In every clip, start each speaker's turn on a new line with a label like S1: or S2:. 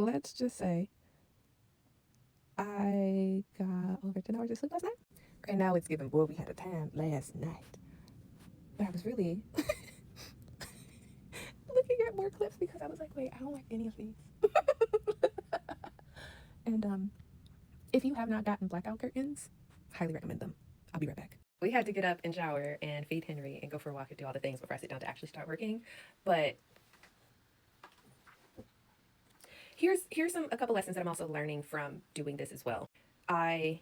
S1: let's just say I got over 10 hours of sleep last night. Right now it's giving, boy, we had a time last night. But I was really looking at more clips because I was like, wait, I don't like any of these. And if you have not gotten blackout curtains, highly recommend them. I'll be right back. We had to get up and shower and feed Henry and go for a walk and do all the things before I sit down to actually start working. But here's a couple lessons that I'm also learning from doing this as well. I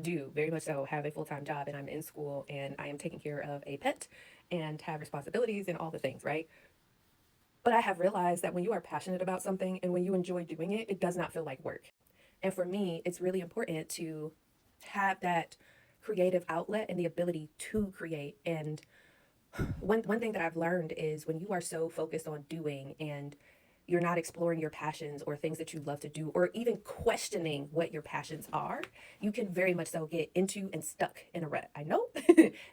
S1: do very much so have a full-time job, and I'm in school, and I am taking care of a pet and have responsibilities and all the things, right? But I have realized that when you are passionate about something and when you enjoy doing it, it does not feel like work. And for me, it's really important to have that creative outlet and the ability to create. And one thing that I've learned is when you are so focused on doing and you're not exploring your passions or things that you love to do, or even questioning what your passions are, you can very much so get into and stuck in a rut. I know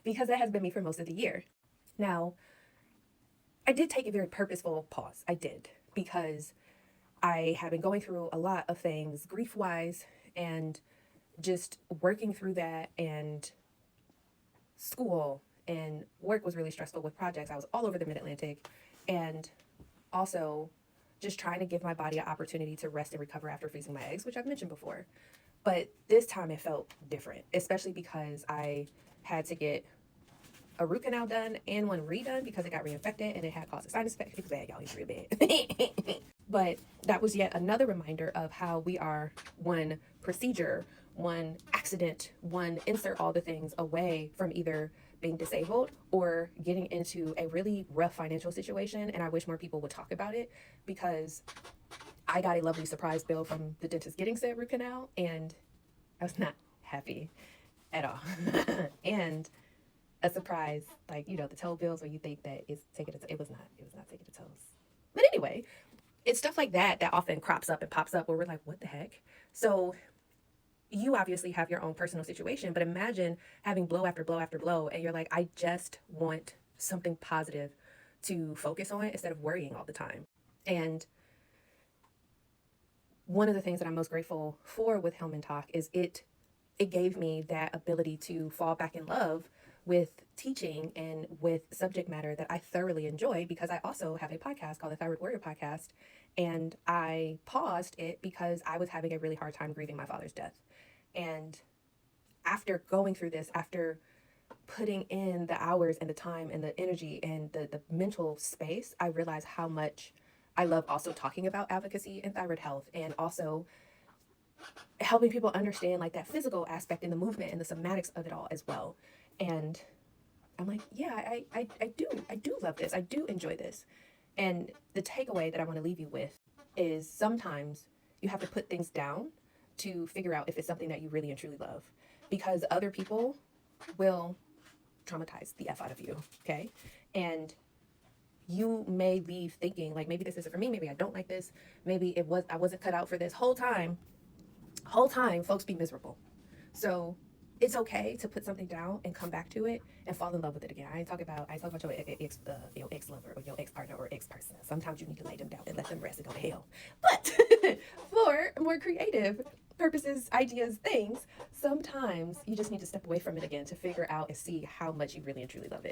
S1: because that has been me for most of the year. Now, I did take a very purposeful pause. I did, because I have been going through a lot of things grief wise and just working through that, and school and work was really stressful with projects. I was all over the Mid-Atlantic, and also just trying to give my body an opportunity to rest and recover after freezing my eggs, which I've mentioned before. But this time it felt different, especially because I had to get a root canal done and one redone because it got reinfected and it had caused a sinus infection. It was bad, y'all. It's real bad. But that was yet another reminder of how we are one procedure, one accident, one insert all the things away from either being disabled or getting into a really rough financial situation. And I wish more people would talk about it, because I got a lovely surprise bill from the dentist getting said root canal, and I was not happy at all. And a surprise, like, you know, the toe bills where you think that it's taking it was not taking the toes. But anyway, it's stuff like that that often crops up and pops up where we're like, what the heck? So you obviously have your own personal situation, but imagine having blow after blow after blow, and you're like, I just want something positive to focus on instead of worrying all the time. And one of the things that I'm most grateful for with Hillman Talk is it gave me that ability to fall back in love with teaching and with subject matter that I thoroughly enjoy, because I also have a podcast called the Thyroid Warrior Podcast, and I paused it because I was having a really hard time grieving my father's death. And after going through this, after putting in the hours and the time and the energy and the mental space, I realized how much I love also talking about advocacy and thyroid health, and also helping people understand like that physical aspect and the movement and the somatics of it all as well. And I'm like, yeah, I do love this. I do enjoy this. And the takeaway that I want to leave you with is sometimes you have to put things down to figure out if it's something that you really and truly love, because other people will traumatize the F out of you. Okay. And you may leave thinking like, maybe this isn't for me. Maybe I don't like this. Maybe I wasn't cut out for this. Whole time folks be miserable. So it's okay to put something down and come back to it and fall in love with it again. I ain't talking about your ex lover or your ex partner or ex person. Sometimes you need to lay them down and let them rest and go to hell. But for more creative purposes, ideas, things, sometimes you just need to step away from it again to figure out and see how much you really and truly love it.